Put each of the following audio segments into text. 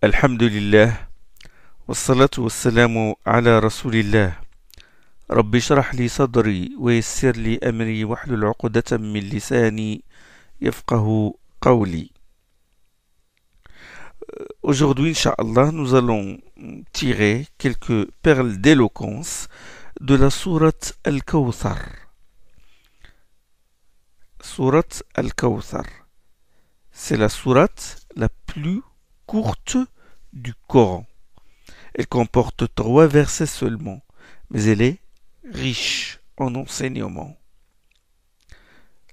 الحمد لله والصلاة والسلام على رسول الله رب اشرح لي صدري ويسر لي أمري واحلل عقدة من لساني يفقه قولي. Aujourd'hui, Inch'Allah, nous allons tirer quelques perles d'éloquence de la sourate Al-Kawthar. Sourate Al-Kawthar. C'est la sourate la plus courte du Coran. Elle comporte 3 versets seulement, mais elle est riche en enseignements.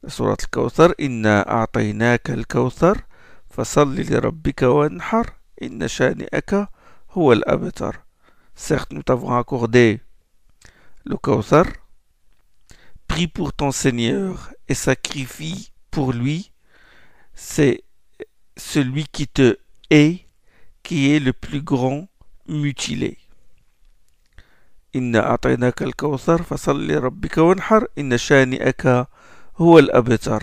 La sourate Al-Kawthar, Inna a'taynaka al-Kawthar, fasalli li rabbika wanhar, inna shani'aka huwa al-abtar. Certes, nous t'avons accordé le Kawthar, prie pour ton Seigneur et sacrifie pour lui, c'est celui qui te hait, qui est le plus grand mutilé. Inna a'taynaka al-Kawthar, fasalli li rabbika wanhar, inna shani'aka huwa al-abtar.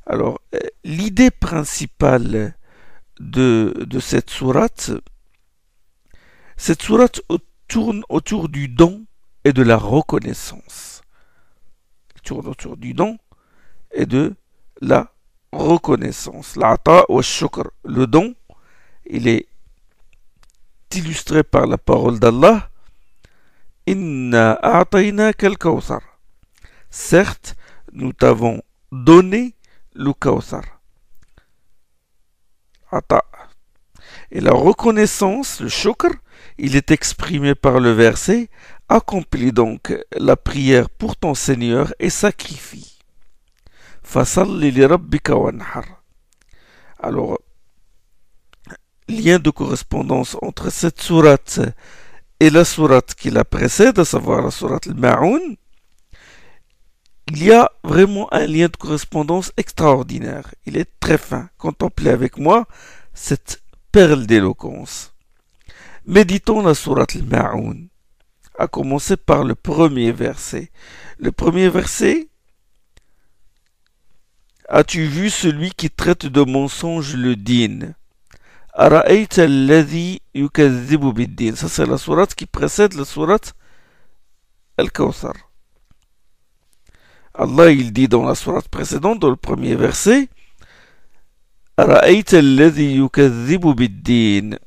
Alors, l'idée principale de cette sourate tourne autour du don et de la reconnaissance. Elle tourne autour du don et de la reconnaissance. L'ata wa shukr. Le don, il est illustré par la parole d'Allah. Inna a'taynaka al-Kawthar. Certes, nous t'avons donné le Kawthar. Ata. Et la reconnaissance, le shukr, il est exprimé par le verset. Accomplis donc la prière pour ton Seigneur et sacrifie. Fasalli li rabbika wanhar. Alors, lien de correspondance entre cette sourate et la sourate qui la précède, à savoir la sourate Al-Ma'un, il y a vraiment un lien de correspondance extraordinaire. Il est très fin. Contemplez avec moi cette perle d'éloquence. Méditons la sourate Al-Ma'un, à commencer par le premier verset. Le premier verset, as-tu vu celui qui traite de mensonge le dîn? Ara'ayta alladhi yukazzibu bid-din. Ça, c'est la sourate qui précède la sourate Al-Kawthar. Allah, il dit dans la sourate précédente, dans le premier verset, Ara'ayta alladhi yukazzibu bid-din.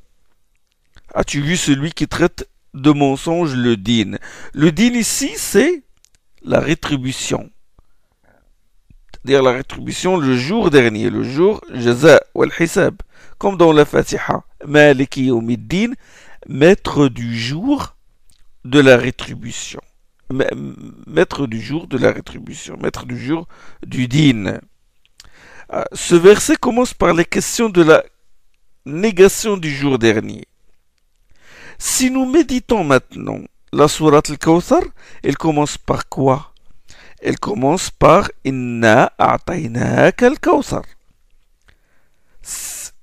As-tu vu celui qui traite de mensonge le dîn? Le dîn ici, c'est la rétribution. C'est-à-dire la rétribution le jour dernier, le jour jaza wal hisab. Comme dans la Fatiha, Maliki yawmiddin, maître du jour de la rétribution. Maître du jour de la rétribution, maître du jour du dîn. Ce verset commence par les questions de la négation du jour dernier. Si nous méditons maintenant la sourate Al-Kawthar, elle commence par quoi? Elle commence par Inna a'taynaka al-Kawthar.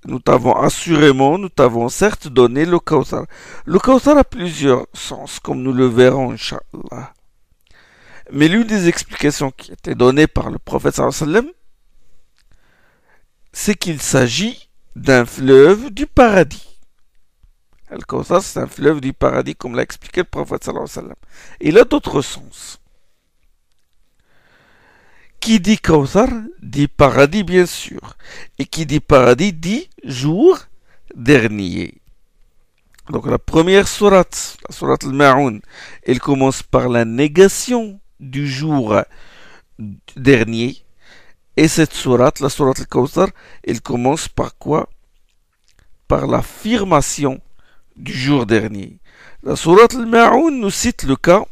Nous t'avons certes donné le Kawthar. Le Kawthar a plusieurs sens, comme nous le verrons, Inch'Allah. Mais l'une des explications qui était donnée par le prophète sallallahu alayhi wa sallam, c'est qu'il s'agit d'un fleuve du paradis. Al-Kawthar, c'est un fleuve du paradis, comme l'a expliqué le prophète sallallahu alayhi wa sallam. Il a d'autres sens. Qui dit Kawthar dit paradis, bien sûr. Et qui dit paradis dit jour dernier. Donc la première sourate, la sourate Al-Ma'un, elle commence par la négation du jour dernier. Et cette sourate, la sourate Al-Kawthar, elle commence par quoi? Par l'affirmation du jour dernier. La sourate Al-Ma'un nous cite le cas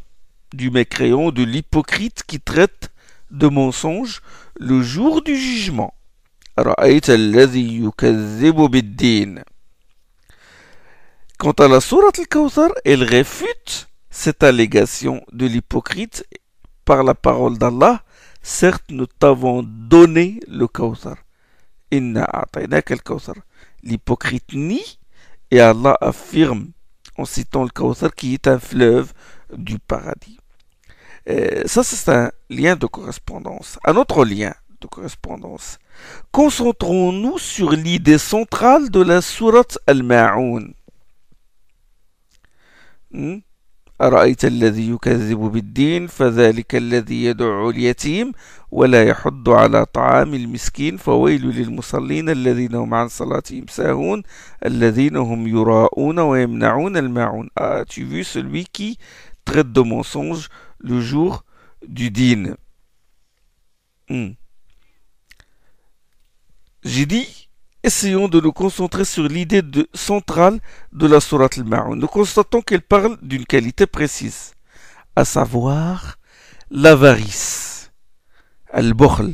du mécréant, de l'hypocrite qui traite de mensonge le jour du jugement. Ara'ayta alladhi yukazzibu bid-din. Quant à la sourate Al-Kawthar, elle réfute cette allégation de l'hypocrite par la parole d'Allah. Certes, nous t'avons donné le Kawthar. Inna a'taynaka al-Kawthar. L'hypocrite nie et Allah affirme en citant le Kawthar qui est un fleuve du paradis. Ça, c'est un lien de correspondance. Un autre lien de correspondance. Concentrons-nous sur l'idée centrale de la sourate Al-Ma'oun. أرأيت الذي يكذب بالدين فذلك الذي يدعو اليتيم ولا يحض على طعام المسكين فويل للمصلين الذين هم عن صلاتهم ساهون الذين هم يراءون ويمنعون الماعون. As-tu vu celui qui traite de mensonge le jour du dîn? J'ai dit, essayons de nous concentrer sur l'idée centrale de la sourate Al-Ma'oun. Nous constatons qu'elle parle d'une qualité précise, à savoir l'avarice, al-bukhl.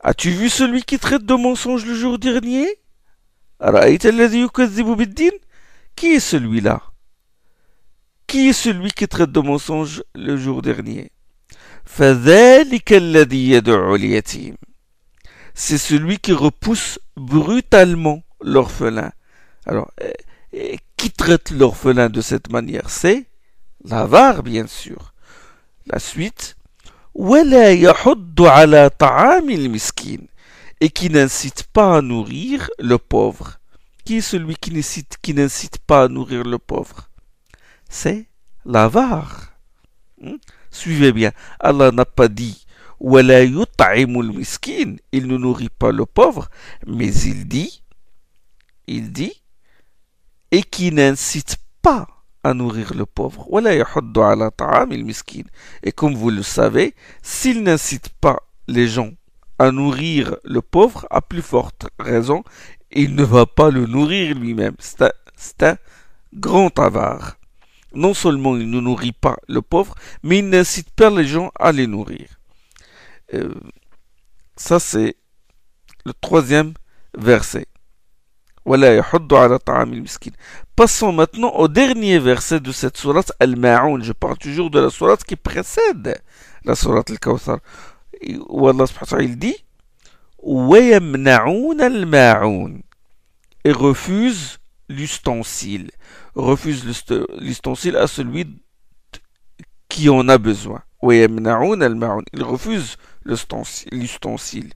As-tu vu celui qui traite de mensonge le jour dernier? Qui est celui-là? Qui est celui qui traite de mensonge le jour dernier? C'est celui qui repousse brutalement l'orphelin. Alors, qui traite l'orphelin de cette manière? C'est l'avare, bien sûr. La suite, et qui n'incite pas à nourrir le pauvre. Qui est celui qui n'incite pas à nourrir le pauvre? C'est l'avare. Suivez bien, Allah n'a pas dit il ne nourrit pas le pauvre, mais il dit et qui n'incite pas à nourrir le pauvre. Et comme vous le savez, s'il n'incite pas les gens à nourrir le pauvre, à plus forte raison, il ne va pas le nourrir lui-même. C'est un grand avare. Non seulement il ne nourrit pas le pauvre, mais il n'incite pas les gens à les nourrir. Ça c'est le troisième verset. Passons maintenant au dernier verset de cette sourate Al-Ma'oun. Je parle toujours de la sourate qui précède la sourate Al-Kawthar. Où Allah subhanahu wa ta'ala il dit وَيَمْنَعُونَ الْمَاعُونَ et refuse l'ustensile. Refuse l'ustensile à celui qui en a besoin. Ils refusent l'ustensile.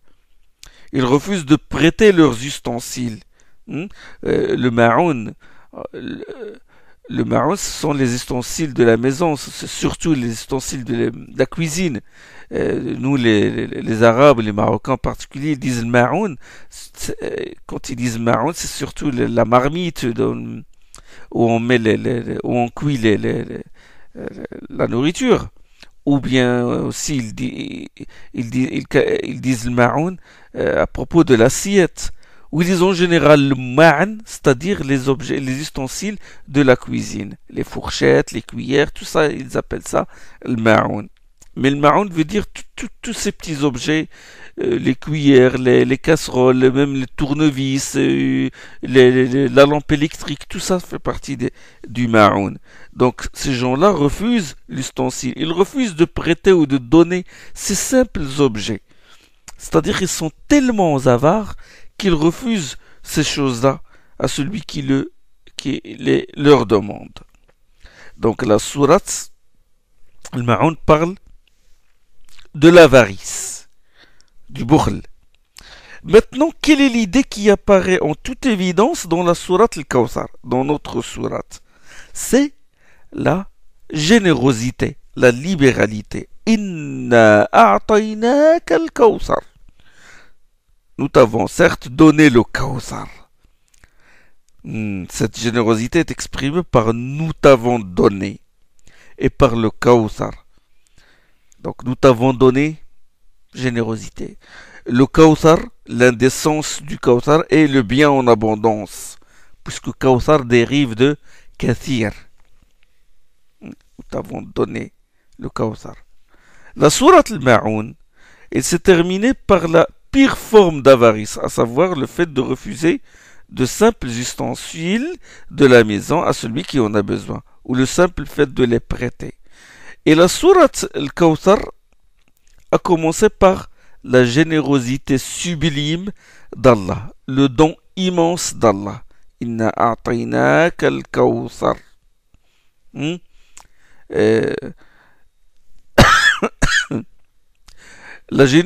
Ils refusent de prêter leurs ustensiles. Le ma'oun, ce sont les ustensiles de la maison, c'est surtout les ustensiles de la cuisine. Nous, les Arabes, les Marocains en particulier, ils disent le ma'oun. Quand ils disent ma'oun, c'est surtout la marmite où on met où on cuit la nourriture. Ou bien aussi ils disent le ma'oun à propos de l'assiette. Ou ils disent en général le ma'an, c'est-à-dire les objets, les ustensiles de la cuisine. Les fourchettes, les cuillères, tout ça, ils appellent ça le ma'oun. Mais le ma'oun veut dire tous ces petits objets, les cuillères, les casseroles, même les tournevis, la lampe électrique, tout ça fait partie du ma'oun. Donc ces gens-là refusent l'ustensile. Ils refusent de prêter ou de donner ces simples objets. C'est-à-dire qu'ils sont tellement avares qu'ils refusent ces choses-là à celui qui leur demande. Donc la sourate Al-Ma'oun parle de l'avarice, du bukhl. Maintenant, quelle est l'idée qui apparaît en toute évidence dans la sourate Al-Kawthar, dans notre sourate? C'est la générosité, la libéralité. Inna a'taynaka al-Kawthar. Nous t'avons certes donné le Kawthar. Cette générosité est exprimée par nous t'avons donné et par le Kawthar. Donc nous t'avons donné générosité. Le Kawthar, l'un des sens du Kawthar est le bien en abondance, puisque Kawthar dérive de Kathir. Nous t'avons donné le Kawthar. La sourate Al-Ma'oun, elle s'est terminée par la pire forme d'avarice, à savoir le fait de refuser de simples ustensiles de la maison à celui qui en a besoin, ou le simple fait de les prêter. Et la sourate Al-Kawthar a commencé par la générosité sublime d'Allah, le don immense d'Allah. Inna a'taynaka al-Kawthar.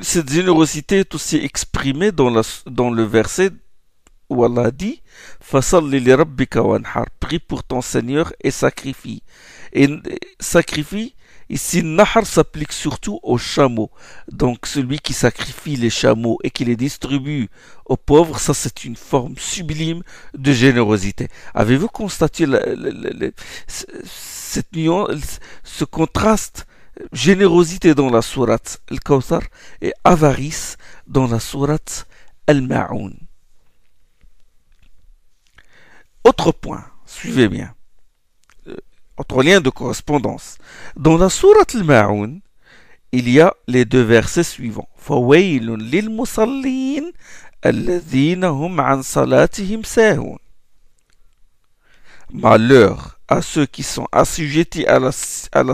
Cette générosité est aussi exprimée dans le verset où Allah dit Fasalli li rabbika wanhar, prie pour ton Seigneur et sacrifie. Et sacrifie, ici, nahar s'applique surtout aux chameaux. Donc, celui qui sacrifie les chameaux et qui les distribue aux pauvres, ça c'est une forme sublime de générosité. Avez-vous constaté cette nuance, ce contraste? Générosité dans la sourate Al-Kawthar et avarice dans la sourate Al-Ma'oun. Autre point, suivez bien. Autre lien de correspondance. Dans la sourate Al-Ma'oun, il y a les deux versets suivants. فَوَيْلٌ لِلْمُصَلِّينَ الَّذِينَ هُمْ عَنْ صَلَاتِهِمْ سَاهُونَ. Malheur à ceux qui sont assujettis à la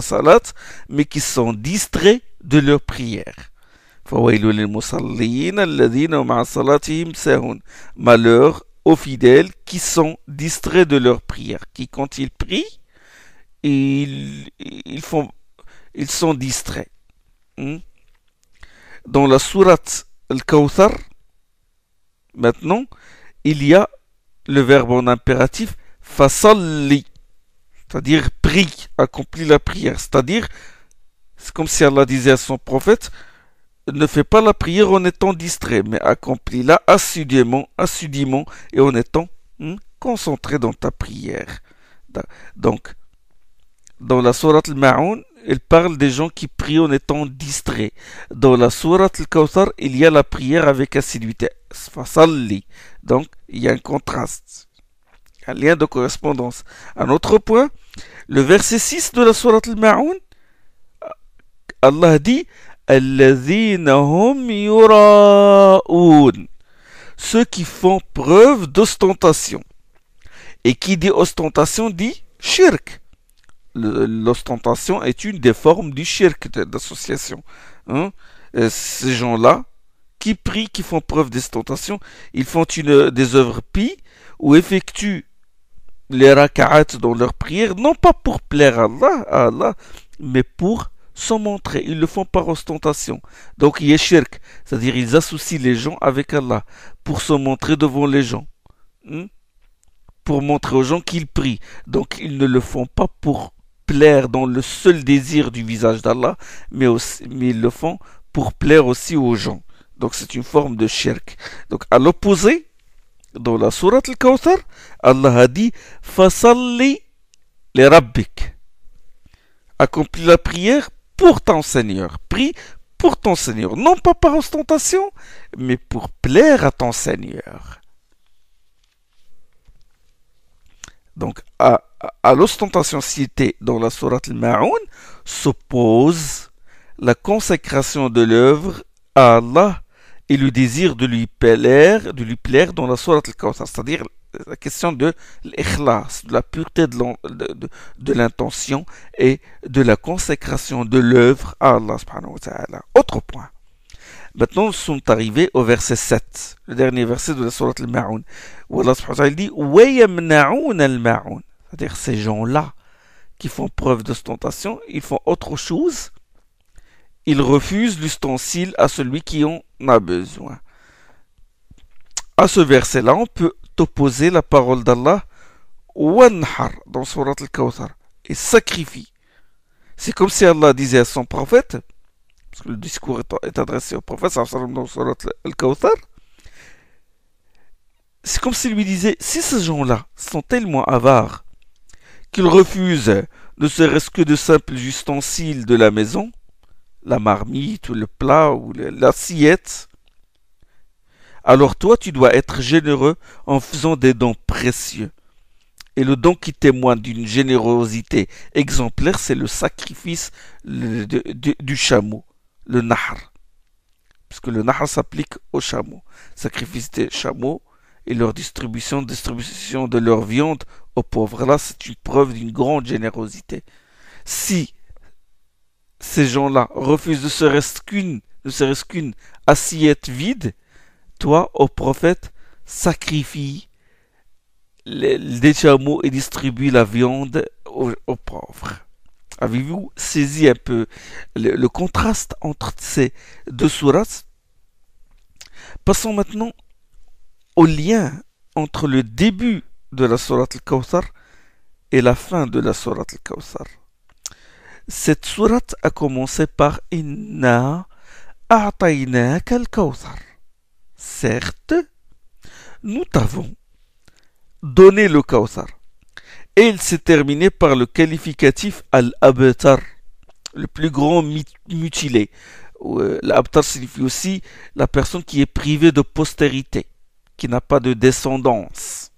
salat, mais qui sont distraits de leur prière. فَوَيْلٌ لِلْمُصَلِّينَ الَّذِينَ هُمْ عَنْ صَلَاتِهِمْ سَاهُونَ. Malheur aux fidèles qui sont distraits de leur prière, qui quand ils prient, ils sont distraits. Dans la sourate Al-Kawthar, maintenant, il y a le verbe en impératif fasalli, c'est-à-dire prie, accomplis la prière. C'est-à-dire, c'est comme si Allah disait à son prophète, ne fais pas la prière en étant distrait, mais accomplis-la assidûment et en étant concentré dans ta prière. Donc, dans la sourate Al-Ma'oun, il parle des gens qui prient en étant distraits. Dans la sourate Al-Kawthar, il y a la prière avec assiduité. Fasalli. Donc, il y a un contraste. Un lien de correspondance. Un autre point, le verset 6 de la sourate Al-Ma'oun, Allah dit Alladhina hum yura'oun. Ceux qui font preuve d'ostentation. Et qui dit ostentation dit shirk. L'ostentation est une des formes du shirk d'association. Ces gens-là qui prient, qui font preuve d'ostentation, ils font des œuvres pies ou effectuent les raka'at dans leur prière, non pas pour plaire à Allah, mais pour s'en montrer. Ils le font par ostentation. Donc il y a shirk, c'est-à-dire ils associent les gens avec Allah pour se montrer devant les gens, pour montrer aux gens qu'ils prient. Donc ils ne le font pas pour plaire dans le seul désir du visage d'Allah, mais ils le font pour plaire aussi aux gens. Donc c'est une forme de shirk. Donc à l'opposé, dans la sourate Al-Kawthar, Allah a dit Fasalli li rabbik. Accomplis la prière pour ton Seigneur. Prie pour ton Seigneur. Non pas par ostentation, mais pour plaire à ton Seigneur. Donc, à l'ostentation citée dans la sourate Al-Ma'oun s'oppose la consécration de l'œuvre à Allah et le désir de lui plaire dans la sourate Al-Kawthar, c'est-à-dire la question de l'ikhlas, de la pureté de l'intention et de la consécration de l'œuvre à Allah subhanahu wa ta'ala. Autre point. Maintenant, nous sommes arrivés au verset 7, le dernier verset de la sourate Al-Ma'oun, où Allah subhanahu wa ta'ala dit وَيَمْنَعُونَ الْمَعُونَ. C'est-à-dire ces gens-là qui font preuve d'ostentation, ils font autre chose, ils refusent l'ustensile à celui qui en a besoin. À ce verset-là, on peut opposer la parole d'Allah wanhar dans sourate Al-Kawthar et sacrifie. C'est comme si Allah disait à son prophète, parce que le discours est adressé au prophète dans sourate Al-Kawthar, c'est comme s'il lui disait, si ces gens-là sont tellement avares qu'ils refusent ne serait-ce que de simples ustensiles de la maison, la marmite ou le plat ou l'assiette, alors toi tu dois être généreux en faisant des dons précieux. Et le don qui témoigne d'une générosité exemplaire, c'est le sacrifice du chameau, le nahr. Puisque le nahr s'applique aux chameaux. Sacrifice des chameaux et leur distribution de leur viande aux pauvres. Là, c'est une preuve d'une grande générosité. Si ces gens-là refusent ne serait-ce qu'une assiette vide, toi, ô prophète, sacrifie des chameaux et distribue la viande aux pauvres. Avez-vous saisi un peu le contraste entre ces deux sourates? Passons maintenant au lien entre le début de la sourate Al-Kawthar et la fin de la sourate Al-Kawthar. Cette sourate a commencé par Inna a'taynaka al-Kawthar. Certes, nous t'avons donné le Kawthar. Et il s'est terminé par le qualificatif Al-Abtar, le plus grand mutilé. L'Abtar signifie aussi la personne qui est privée de postérité, qui n'a pas de descendance.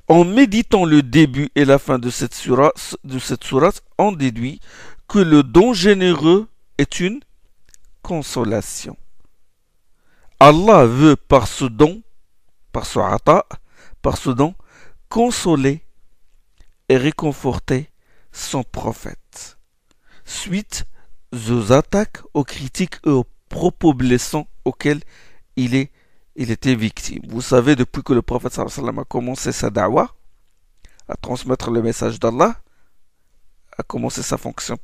En méditant le début et la fin de cette sourate, on déduit que le don généreux est une consolation. Allah veut par ce don, par ce don, consoler et réconforter son prophète, suite aux attaques, aux critiques et aux propos blessants auxquels il était victime. Vous savez, depuis que le prophète sallallahu alayhi wa sallam a commencé sa da'wah, à transmettre le message d'Allah, a commencé sa fonction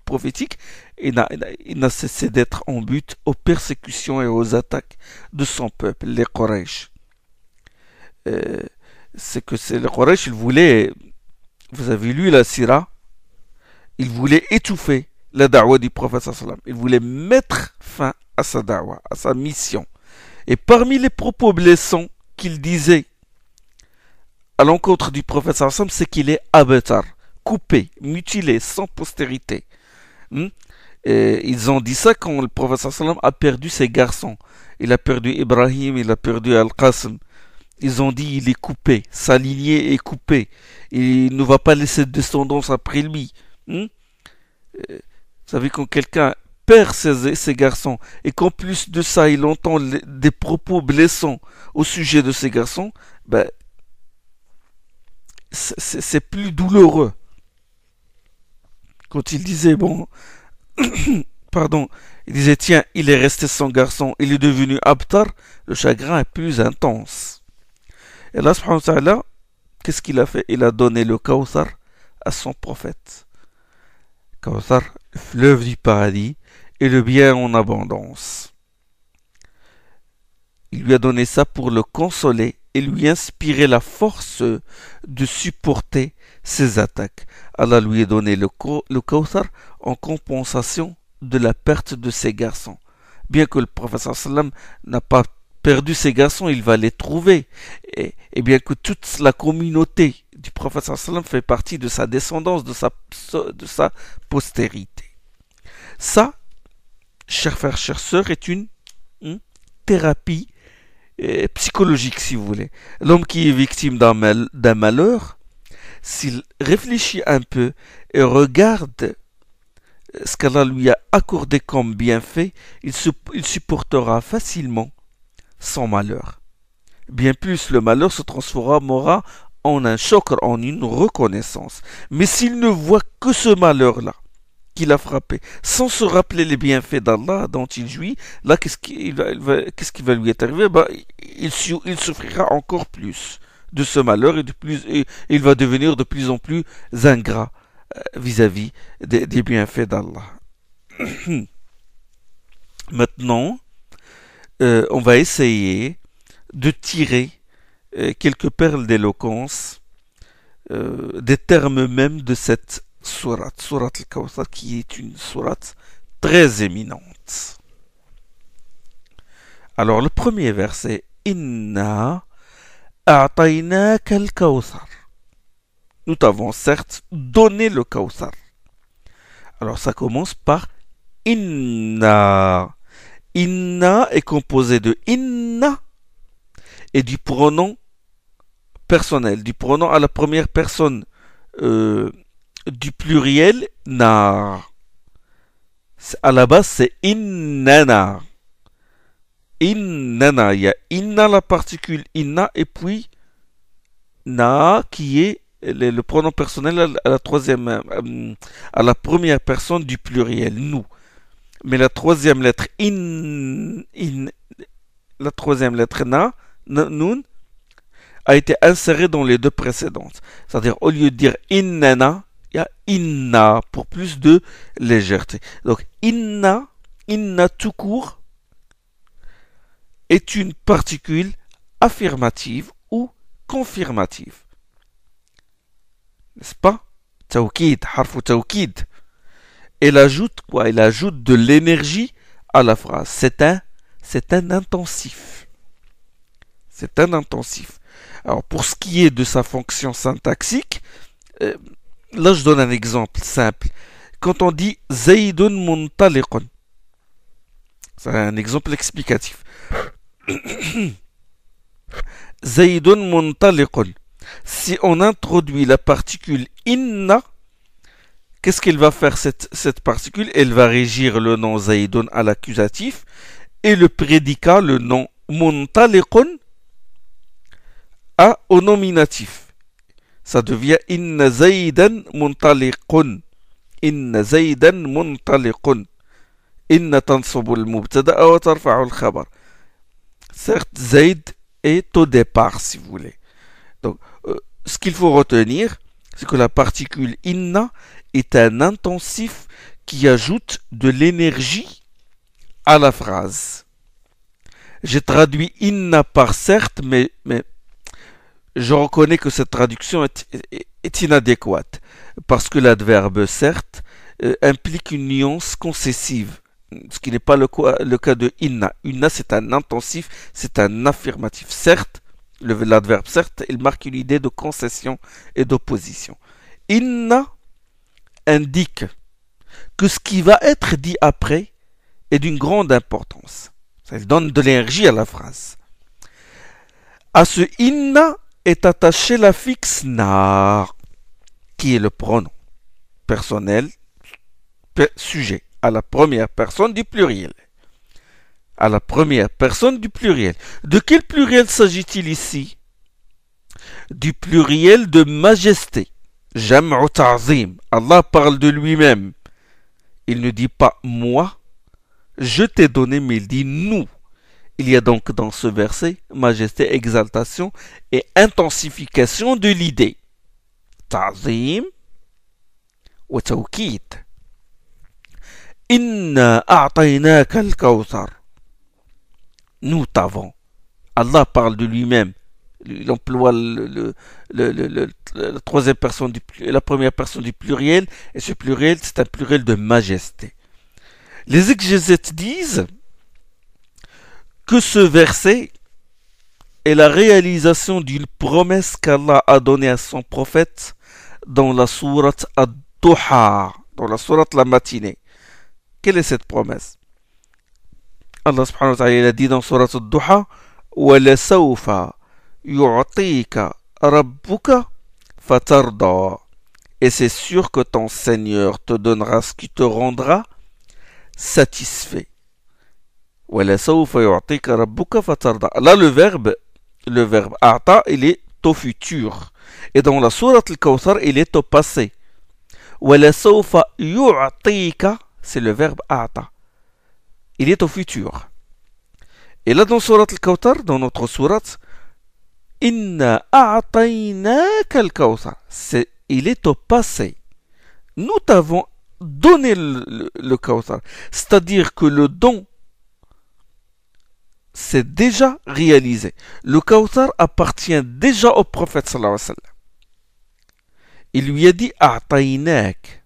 prophétique, il n'a cessé d'être en but aux persécutions et aux attaques de son peuple, les Quraysh. Les Quraysh, ils voulaient, vous avez lu la Sira, ils voulaient étouffer la da'wah du prophète sallallahu alayhi wa sallam. Ils voulaient mettre fin à sa da'wah, à sa mission. Et parmi les propos blessants qu'il disait à l'encontre du prophète sallallahu alayhi wa sallam, c'est qu'il est abtar, coupé, mutilé, sans postérité. Et ils ont dit ça quand le prophète sallallahu alayhi wa sallam a perdu ses garçons. Il a perdu Ibrahim, il a perdu Al-Qasim. Ils ont dit il est coupé, sa lignée est coupée. Il ne va pas laisser de descendance après lui. Vous savez, quand quelqu'un perd ses garçons et qu'en plus de ça il entend des propos blessants au sujet de ses garçons, ben, c'est plus douloureux. Quand il disait, bon, pardon, il disait, tiens, il est resté sans garçon, il est devenu abtar, le chagrin est plus intense. Et Allah subhanahu wa ta'ala, qu'est-ce qu'il a fait? Il a donné le Kawthar à son prophète. Kawthar, le fleuve du paradis, et le bien en abondance. Il lui a donné ça pour le consoler et lui inspirer la force de supporter ses attaques. Allah lui a donné le Kawthar en compensation de la perte de ses garçons. Bien que le prophète sallam n'a pas perdu ses garçons, il va les trouver. Et bien que toute la communauté du prophète sallam fait partie de sa descendance, de sa postérité. Ça, chers frères, chères sœurs, est une thérapie psychologique, si vous voulez. L'homme qui est victime d'un malheur, s'il réfléchit un peu et regarde ce qu'Allah lui a accordé comme bienfait, il supportera facilement son malheur. Bien plus, le malheur se transformera en un choc, en une reconnaissance. Mais s'il ne voit que ce malheur-là, qu'il a frappé, sans se rappeler les bienfaits d'Allah dont il jouit, là, qu'est-ce qui va lui être arrivé? Il souffrira encore plus de ce malheur et il va devenir de plus en plus ingrat vis-à-vis des bienfaits d'Allah. Maintenant, on va essayer de tirer quelques perles d'éloquence des termes même de cette sourate Al-Kawthar, qui est une sourate très éminente. Alors, le premier verset, Inna a'taynaka al-Kawthar. Nous t'avons certes donné le Kawthar. Alors, ça commence par Inna. Inna est composé de Inna et du pronom personnel, du pronom à la première personne du pluriel na. À la base, c'est innana. Innana. Il y a inna, la particule inna, et puis na, qui est le pronom personnel à la première personne du pluriel, nous. Mais la troisième lettre la troisième lettre nun, a été insérée dans les deux précédentes. C'est-à-dire, au lieu de dire innana, il y a inna pour plus de légèreté. Donc inna tout court est une particule affirmative ou confirmative. N'est-ce pas? Tawkid, harfu tawkid. Elle ajoute quoi? Elle ajoute de l'énergie à la phrase. C'est un intensif. C'est un intensif. Alors pour ce qui est de sa fonction syntaxique, là je donne un exemple simple. Quand on dit Zaydun muntaliqun, c'est un exemple explicatif. Zaydun muntaliqun. Si on introduit la particule inna, qu'est-ce qu'elle va faire cette particule? Elle va régir le nom Zaydun à l'accusatif et le prédicat, le nom muntaliqun, au nominatif. Ça devient inna Zaydan muntaliqun. Inna Zaydan muntaliqun. Inna tansubu al-mubtada wa tarfa'u al-khabar. Certes, Zayd est au départ, si vous voulez. Donc, ce qu'il faut retenir, c'est que la particule inna est un intensif qui ajoute de l'énergie à la phrase. J'ai traduit inna par certes, mais je reconnais que cette traduction est inadéquate, parce que l'adverbe certes implique une nuance concessive, ce qui n'est pas le cas de inna. Inna, c'est un intensif, c'est un affirmatif. Certes, l'adverbe certes, il marque une idée de concession et d'opposition. Inna indique que ce qui va être dit après est d'une grande importance. Ça donne de l'énergie à la phrase. À ce inna est attaché l'affixe na, qui est le pronom personnel sujet à la première personne du pluriel. À la première personne du pluriel. De quel pluriel s'agit-il ici? Du pluriel de majesté. Jam'u ta'zim. Allah parle de lui-même. Il ne dit pas moi, je t'ai donné, mais il dit nous. Il y a donc dans ce verset majesté, exaltation et intensification de l'idée. Ta'zim wa tawkid. Inna a'taynaka al-kawthar. Nous t'avons. Allah parle de lui-même. Il emploie la troisième personne la première personne du pluriel, et ce pluriel, c'est un pluriel de majesté. Les exégètes disent que ce verset est la réalisation d'une promesse qu'Allah a donnée à son prophète dans la sourate Ad-Duha, dans la sourate la matinée. Quelle est cette promesse? Allah subhanahu wa ta'ala a dit dans sourate Ad-Duha وَلَسَوْفَ يُعْطِيكَ رَبُّكَ فَتَرْضَى. Et c'est sûr que ton Seigneur te donnera ce qui te rendra satisfait. وَلَسَوْفَ يُعْطِيكَ رَبُّكَ فَتَرْضَى. Là, le verbe a'ta, il est au futur. Et dans la sourate Al-Kawthar, il est au passé. وَلَسَوْفَ يُعْطِيكَ, c'est le verbe a'ta. Il est au futur. Et là, dans sourate Al-Kawthar, dans notre sourate, Inna a'taynaka al-kawthar. Il est au passé. Nous t'avons donné le Kawthar. C'est-à-dire que le don s'est déjà réalisé. Le Kawthar appartient déjà au prophète sallallahu alayhi wa sallam. Il lui a dit a'taynak.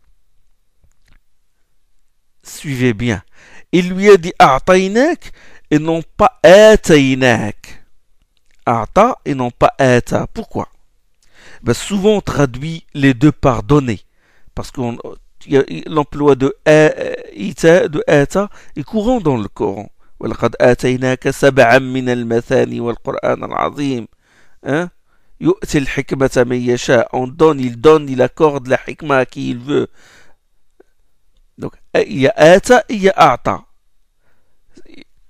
Suivez bien. Il lui a dit a'taynak et non pas ataynak. A'ta et non pas ata. Pourquoi? Souvent on traduit les deux par donner. Parce que l'emploi de ita, de ata est courant dans le Coran. وَلَقَدْ آتَيْنَاكَ سَبْعًا مِنَ الْمَثَانِ وَالْقُرْآنَ الْعَظِيمِ. يُؤْتِي الْحِكْمَةَ مَن يَشَاءُ. On donne, il accorde la hikmah à qui il veut. Donc, il y a ata et il y a a'ta.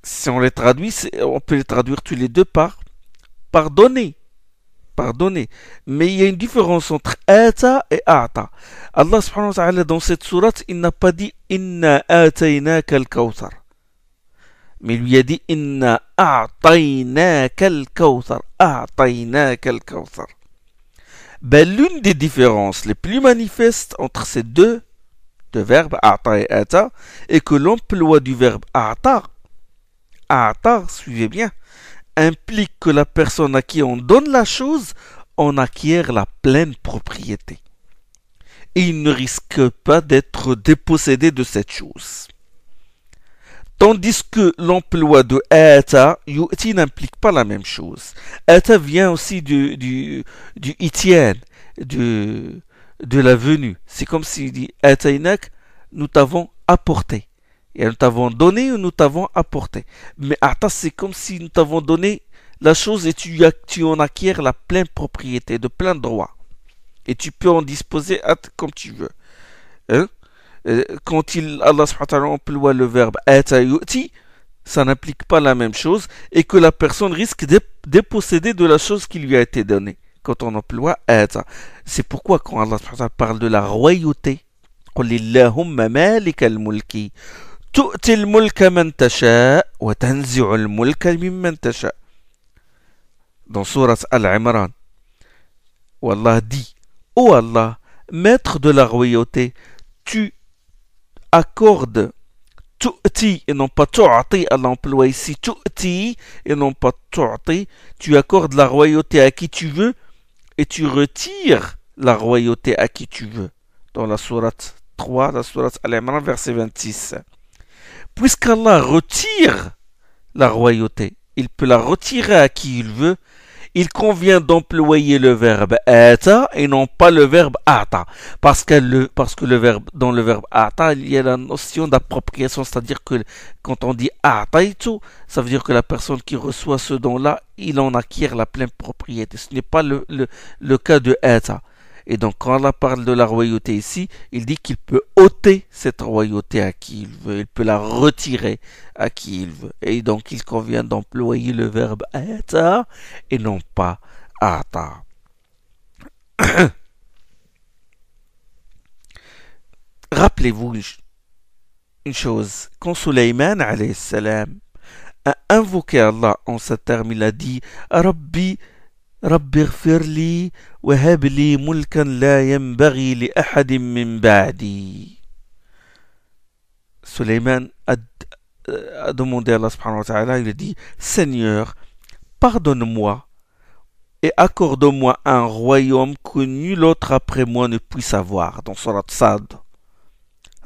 Si on les traduit, on peut les traduire tous les deux par donner. Pardonnez. Mais il y a une différence entre ata et a'ta. Allah subhanahu wa ta'ala dans cette sourate, il n'a pas dit inna ataynaka al-kawthar. Mais il lui a dit inna a'taynaka al-kawthar. A'taynaka al-kawthar. Ben, l'une des différences les plus manifestes entre ces deux verbes, a'ta et ata, est que l'emploi du verbe a'ta, suivez bien, implique que la personne à qui on donne la chose en acquiert la pleine propriété. Et il ne risque pas d'être dépossédé de cette chose. Tandis que l'emploi de ata, yu'ti n'implique pas la même chose. Ata vient aussi du itien, de la venue. C'est comme s'il dit atainak, nous t'avons apporté. Et nous t'avons donné ou nous t'avons apporté. Mais ata, c'est comme si nous t'avons donné la chose et tu en acquiers la pleine propriété, de plein droit. Et tu peux en disposer comme tu veux. Hein? Quand Allah subhanahu wa ta'ala emploie le verbe ata yu'ti, ça n'implique pas la même chose et que la personne risque de déposséder de la chose qui lui a été donnée quand on emploie ata. C'est pourquoi quand Allah subhanahu wa ta'ala parle de la royauté, قل اللهم مالك الملك تؤتي الملك من تشاء وتنزع الملك ممن تشاء. Dans Surat Al-Imran, où Allah dit: Ô Allah, maître de la royauté, tu accordes tu'ti et non pas tu'ati. Allah emploie ici tu'ti et non pas tu'ati. Tu accordes la royauté à qui tu veux et tu retires la royauté à qui tu veux. Dans la sourate 3, la sourate Al-Imran, verset 26. Puisqu'Allah retire la royauté, il peut la retirer à qui il veut, il convient d'employer le verbe ata et non pas le verbe ata. Parce que dans le verbe ata, il y a la notion d'appropriation, c'est-à-dire que quand on dit ataitu, ça veut dire que la personne qui reçoit ce don-là, il en acquiert la pleine propriété. Ce n'est pas le cas de ata. Et donc, quand Allah parle de la royauté ici, il dit qu'il peut ôter cette royauté à qui il veut, il peut la retirer à qui il veut. Et donc, il convient d'employer le verbe ata et non pas ata. Rappelez-vous une chose, quand Sulayman alayhi salam a invoqué Allah en ce terme, il a dit Rabbi رب اغفر لي وهب لي ملكا لا ينبغي لأحد من بعدي. Sulayman a demandé à Allah subhanahu wa ta'ala, il a dit: Seigneur, pardonne-moi et accorde-moi un royaume que nul autre après moi ne puisse avoir. Dans Surat Sad.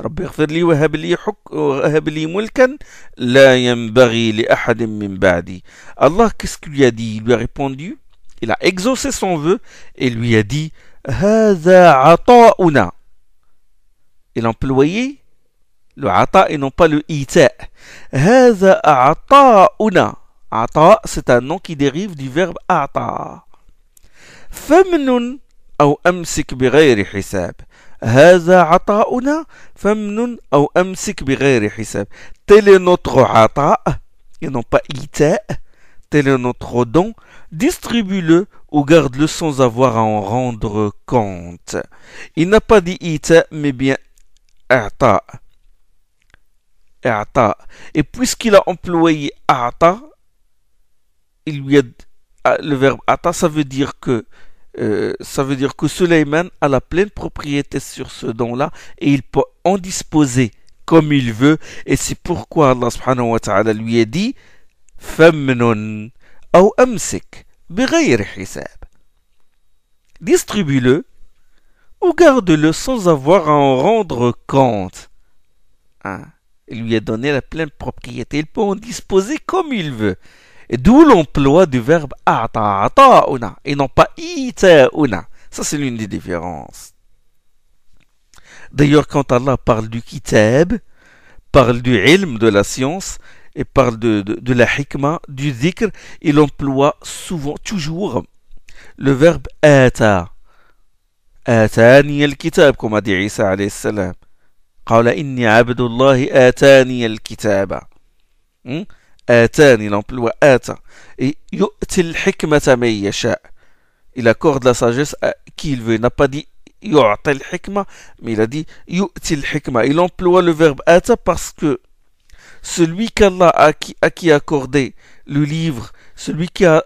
رب اغفر لي وهب لي ملكا لا ينبغي لأحد من بعدي. Allah, qu'est-ce qu'il lui a dit? Il lui a répondu, il a exaucé son vœu et lui a dit هذا عطاؤنا. Il a employé le ata et non pas le ita. هذا عطاؤنا. Ata, c'est un nom qui dérive du verbe ata. فمن أو أمسك بغير حساب. هذا عطاؤنا فمن أو أمسك بغير حساب. Tel est notre ata et non pas ita. Tel est notre don, distribue-le ou garde-le sans avoir à en rendre compte. Il n'a pas dit ita, mais bien a'ta. Et puisqu'il a employé a'ta, il lui a le verbe a'ta, ça veut dire que Sulayman a la pleine propriété sur ce don-là et il peut en disposer comme il veut. Et c'est pourquoi Allah subhanahu wa ta'ala lui a dit فمن أو أمسك بغير حساب. Distribue-le ou garde-le sans avoir à en rendre compte. Il lui a donné la pleine propriété. Il peut en disposer comme il veut. Et d'où l'emploi du verbe ata'una et non pas ita'una. Ça, c'est l'une des différences. D'ailleurs, quand Allah parle du kitab, parle du ilm, de la science, et parle de la hikmah, du dhikr, il emploie toujours le verbe ata. Atani al-kitab, comme a dit Isa alayhi salam. قال إني عبد الله آتاني الكتاب. آتاني, il emploie ata. Et يؤتي الحكمة من يشاء. Il accorde la sagesse à qui il veut. Il n'a pas dit يعطي الحكمة, mais il a dit يؤتي الحكمة. Il emploie le verbe ata parce que celui qu'Allah a qui accordé le livre, celui à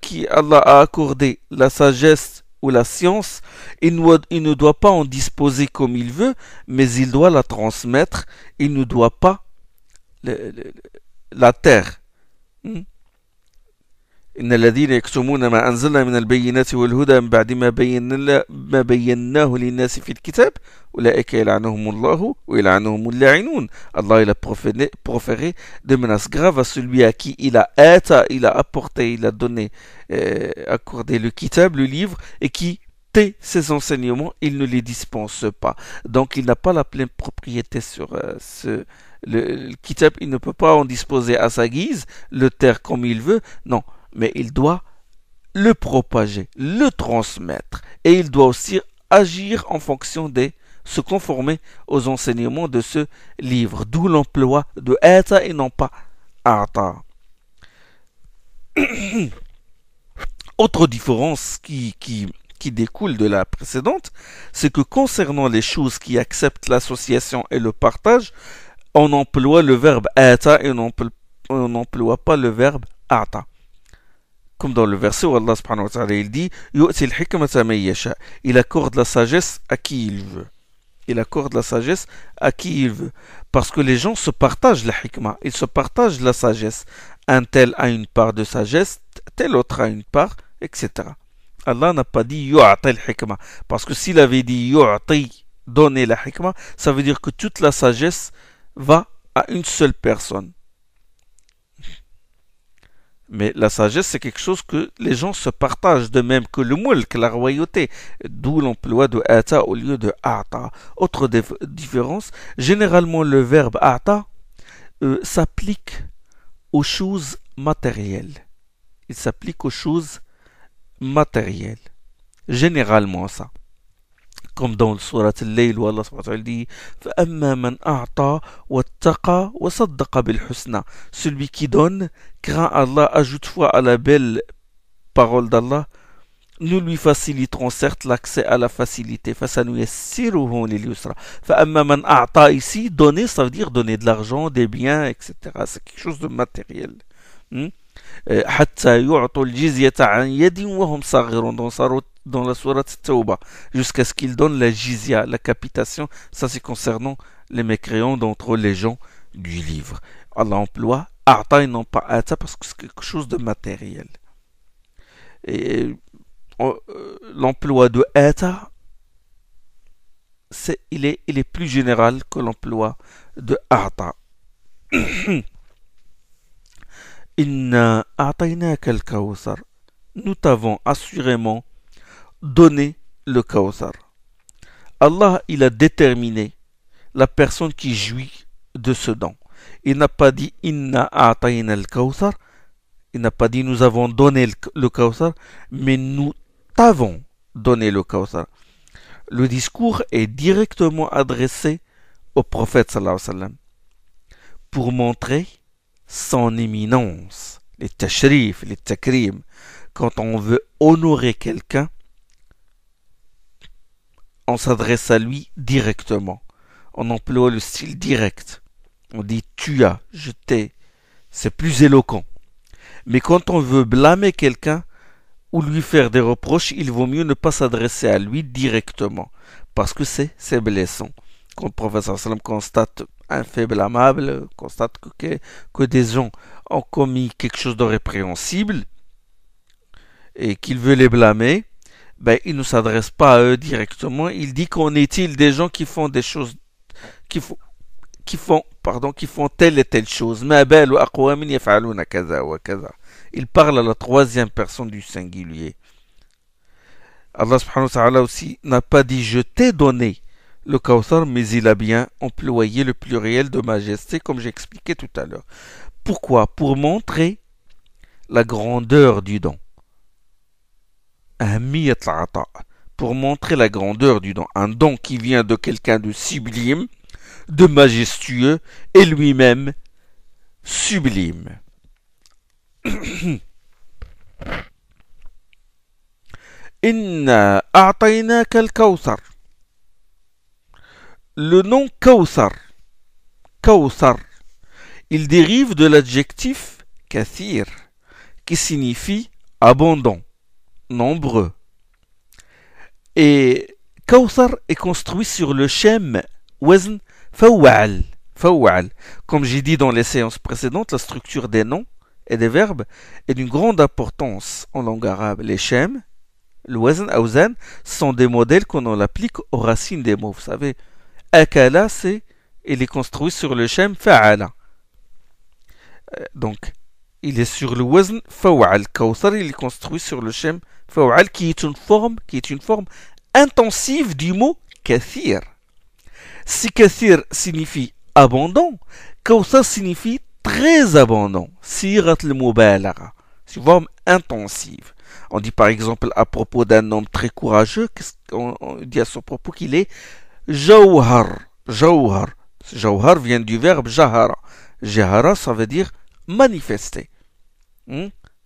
qui Allah a accordé la sagesse ou la science, il ne doit pas en disposer comme il veut, mais il doit la transmettre, il ne doit pas la taire. إن الذين يكتمون ما أنزلنا من البينات والهدى من بعد ما بيناه للناس في الكتاب أولئك يلعنهم الله ويلعنهم اللاعنون. Allah il a proféré de menaces graves à celui à qui il a apporté, il a donné, accordé le kitab, le livre, et qui tait ses enseignements, il ne les dispense pas. Donc il n'a pas la pleine propriété sur le kitab, il ne peut pas en disposer à sa guise, le taire comme il veut, non. Mais il doit le propager, le transmettre. Et il doit aussi agir en fonction se conformer aux enseignements de ce livre. D'où l'emploi de ata et non pas ata. Autre différence qui découle de la précédente, c'est que concernant les choses qui acceptent l'association et le partage, on emploie le verbe ata et on n'emploie pas le verbe ata. Comme dans le verset où Allah subhanahu wa ta'ala il dit il accorde la sagesse à qui il veut. Il accorde la sagesse à qui il veut. Parce que les gens se partagent la hikmah, ils se partagent la sagesse. Un tel a une part de sagesse, tel autre a une part, etc. Allah n'a pas dit yu'ati al-hikmah. Parce que s'il avait dit yu'ati, donner la hikmah, ça veut dire que toute la sagesse va à une seule personne. Mais la sagesse, c'est quelque chose que les gens se partagent, de même que le mulk, la royauté, d'où l'emploi de ata au lieu de ata. Autre différence, généralement le verbe ata s'applique aux choses matérielles. Il s'applique aux choses matérielles. Généralement ça. Comme dans le surat al-Layl où Allah subhanahu wa ta'ala dit فَأَمَّا مَنْ أَعْطَى وَاتَّقَى وَصَدَّقَ بِالْحُسْنَى. Celui qui donne, craint Allah, ajoute foi à la belle parole d'Allah, nous lui faciliterons certes l'accès à la facilité. فَسَنُيَسِّرُهُ لِلْيُسْرَى. فَأَمَّا مَنْ أَعْطَى ici, donner, ça veut dire donner de l'argent, des biens, etc. C'est quelque chose de matériel. حتى يعطوا الجزية عن يد وهم صاغرون dans la sourate Tawbah, jusqu'à ce qu'ils donnent la jizya, la capitation. Ça c'est concernant les mécréants d'entre les gens du livre. Allah emploie a'ta et non pas ata parce que c'est quelque chose de matériel. Et l'emploi de ata, il est plus général que l'emploi de a'ta. Inna a'taynaka al-kawthar. Nous t'avons assurément donné le kawthar. Allah, il a déterminé la personne qui jouit de ce don. Il n'a pas dit Inna a'tayna al-kawthar. Il n'a pas dit nous avons donné le kawthar, mais nous t'avons donné le kawthar. Le discours est directement adressé au prophète sallallahu alayhi wa sallam pour montrer son éminence, les tashrif, les takrim. Quand on veut honorer quelqu'un, on s'adresse à lui directement. On emploie le style direct. On dit tu as, je t'ai. C'est plus éloquent. Mais quand on veut blâmer quelqu'un ou lui faire des reproches, il vaut mieux ne pas s'adresser à lui directement. Parce que c'est blessant. Quand le professeur sallam constate un fait blâmable, constate que des gens ont commis quelque chose de répréhensible et qu'il veut les blâmer, ben, il ne s'adresse pas à eux directement. Il dit qu'en est-il des gens qui font des choses, qui font telle et telle chose. Il parle à la troisième personne du singulier. Allah subhanahu wa ta'ala aussi n'a pas dit je t'ai donné le kawthar, mais il a bien employé le pluriel de majesté comme j'ai expliqué tout à l'heure. Pourquoi? Pour montrer la grandeur du don. Pour montrer la grandeur du don. Un don qui vient de quelqu'un de sublime, de majestueux et lui-même sublime. Inna a'taynaka al-kawthar. Le nom Kawthar, il dérive de l'adjectif kathir, qui signifie abondant, nombreux. Et Kawthar est construit sur le shem wazn faw'al. Faw'al. Comme j'ai dit dans les séances précédentes, la structure des noms et des verbes est d'une grande importance en langue arabe. Les shem, le wazn, awzan, sont des modèles qu'on applique aux racines des mots. Vous savez, akala, il est construit sur le shem fa'ala. Donc, il est sur le wazn faw'al. Kawthar, il est construit sur le shem faw'al, qui est une forme intensive du mot kathir. Si kathir signifie abondant, Kawthar signifie très abondant. Sirat al-mubalagha. C'est une forme intensive. On dit par exemple à propos d'un homme très courageux, on dit à son propos qu'il est jawhar. Jawhar. Jawhar vient du verbe jahara. Jahara, ça veut dire manifester.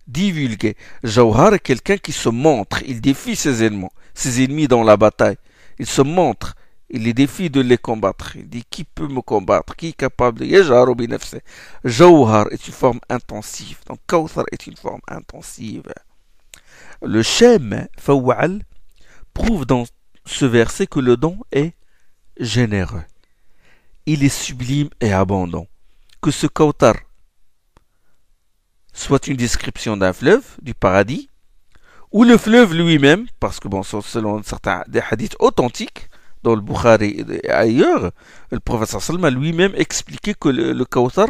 Divulguer. Jawhar est quelqu'un qui se montre. Il défie ses ennemis dans la bataille. Il se montre. Il les défie de les combattre. Il dit qui peut me combattre, qui est capable de yajharu bi nafsihi. Jawhar est une forme intensive. Donc Kawthar est une forme intensive. Le shem faw'al prouve dans ce verset que le don est généreux. Il est sublime et abondant. Que ce Kawthar soit une description d'un fleuve, du paradis, ou le fleuve lui-même, parce que bon, selon certains des hadiths authentiques, dans le Bukhari et ailleurs, le prophète sallam a lui-même expliqué que le Kawthar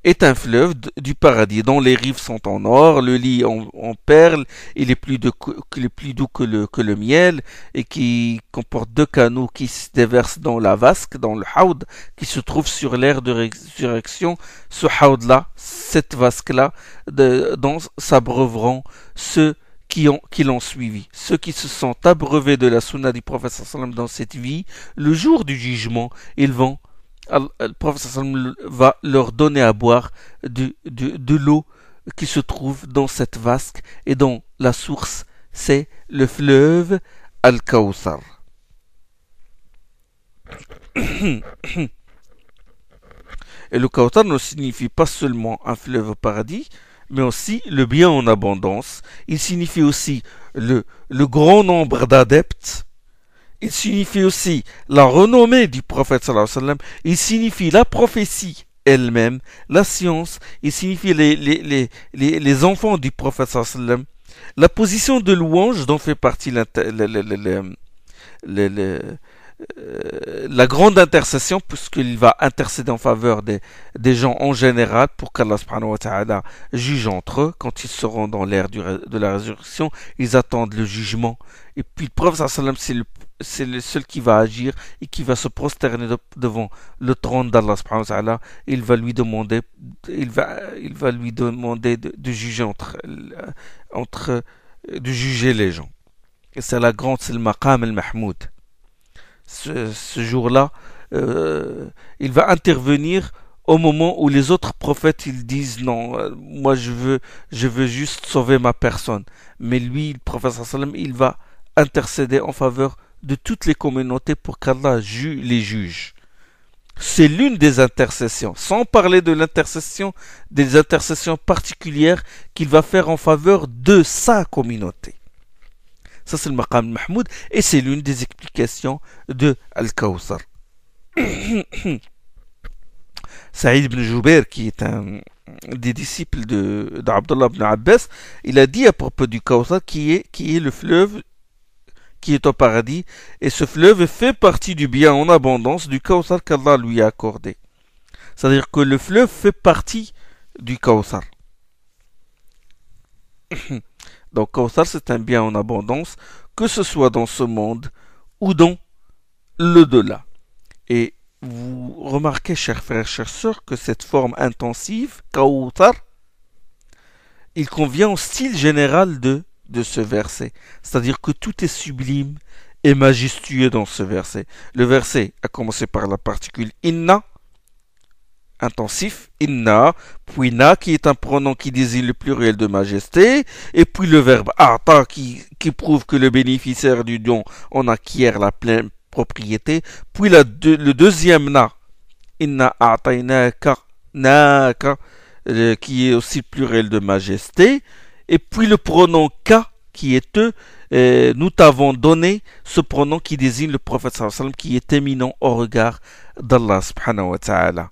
est un fleuve du paradis, dont les rives sont en or, le lit en perles, il est plus doux que le miel, et qui comporte 2 canaux qui se déversent dans la vasque, dans le haoud, qui se trouve sur l'aire de résurrection. Ce haoud-là, cette vasque-là, dont s'abreuveront ceux qui l'ont suivi, ceux qui se sont abreuvés de la sunna du prophète sallam dans cette vie, le jour du jugement, le prophète sallam va leur donner à boire de l'eau qui se trouve dans cette vasque, et dont la source c'est le fleuve Al-Kawthar. Et le Kawthar ne signifie pas seulement un fleuve au paradis, mais aussi le bien en abondance. Il signifie aussi le grand nombre d'adeptes. Il signifie aussi la renommée du prophète sallallahu alayhi wa sallam. Il signifie la prophétie elle-même, la science. Il signifie les enfants du prophète sallallahu alayhi wa sallam. La position de louange dont fait partie la grande intercession, puisqu'il va intercéder en faveur des gens en général, pour qu'Allah subhanahu wa ta'ala juge entre eux. Quand ils seront dans l'ère de la résurrection, ils attendent le jugement. Et puis le prophète sallallahu alayhi wa sallam, c'est le seul qui va agir et qui va se prosterner devant le trône d'Allah subhanahu wa ta'ala. Il va lui demander de juger de juger les gens. Et c'est le maqam al-mahmoud. Ce jour-là, il va intervenir au moment où les autres prophètes ils disent non, moi je veux juste sauver ma personne. Mais lui, le prophète sallam, il va intercéder en faveur de toutes les communautés pour qu'Allah les juge. C'est l'une des intercessions, sans parler de des intercessions particulières qu'il va faire en faveur de sa communauté. Ça, c'est le maqam Mahmoud, et c'est l'une des explications de Al-Kawthar. Saïd ibn Jubair, qui est un des disciples d'Abdullah ibn Abbas, il a dit à propos du Kawthar qui est le fleuve qui est au paradis, et ce fleuve fait partie du bien en abondance du Kawthar qu'Allah lui a accordé. C'est-à-dire que le fleuve fait partie du Kawthar. Donc Kawthar, c'est un bien en abondance, que ce soit dans ce monde ou dans l'au-delà. Et vous remarquez, chers frères, chères sœurs, que cette forme intensive, Kawthar, il convient au style général de ce verset. C'est-à-dire que tout est sublime et majestueux dans ce verset. Le verset a commencé par la particule inna, intensif, inna, puis na, qui est un pronom qui désigne le pluriel de majesté, et puis le verbe ata, qui prouve que le bénéficiaire du don en acquiert la pleine propriété, puis le deuxième na, inna a'tainaka, naka, qui est aussi le pluriel de majesté, et puis le pronom ka, qui est eux, nous t'avons donné ce pronom qui désigne le prophète sallallahu alayhi wa sallam qui est éminent au regard d'Allah subhanahu wa ta'ala.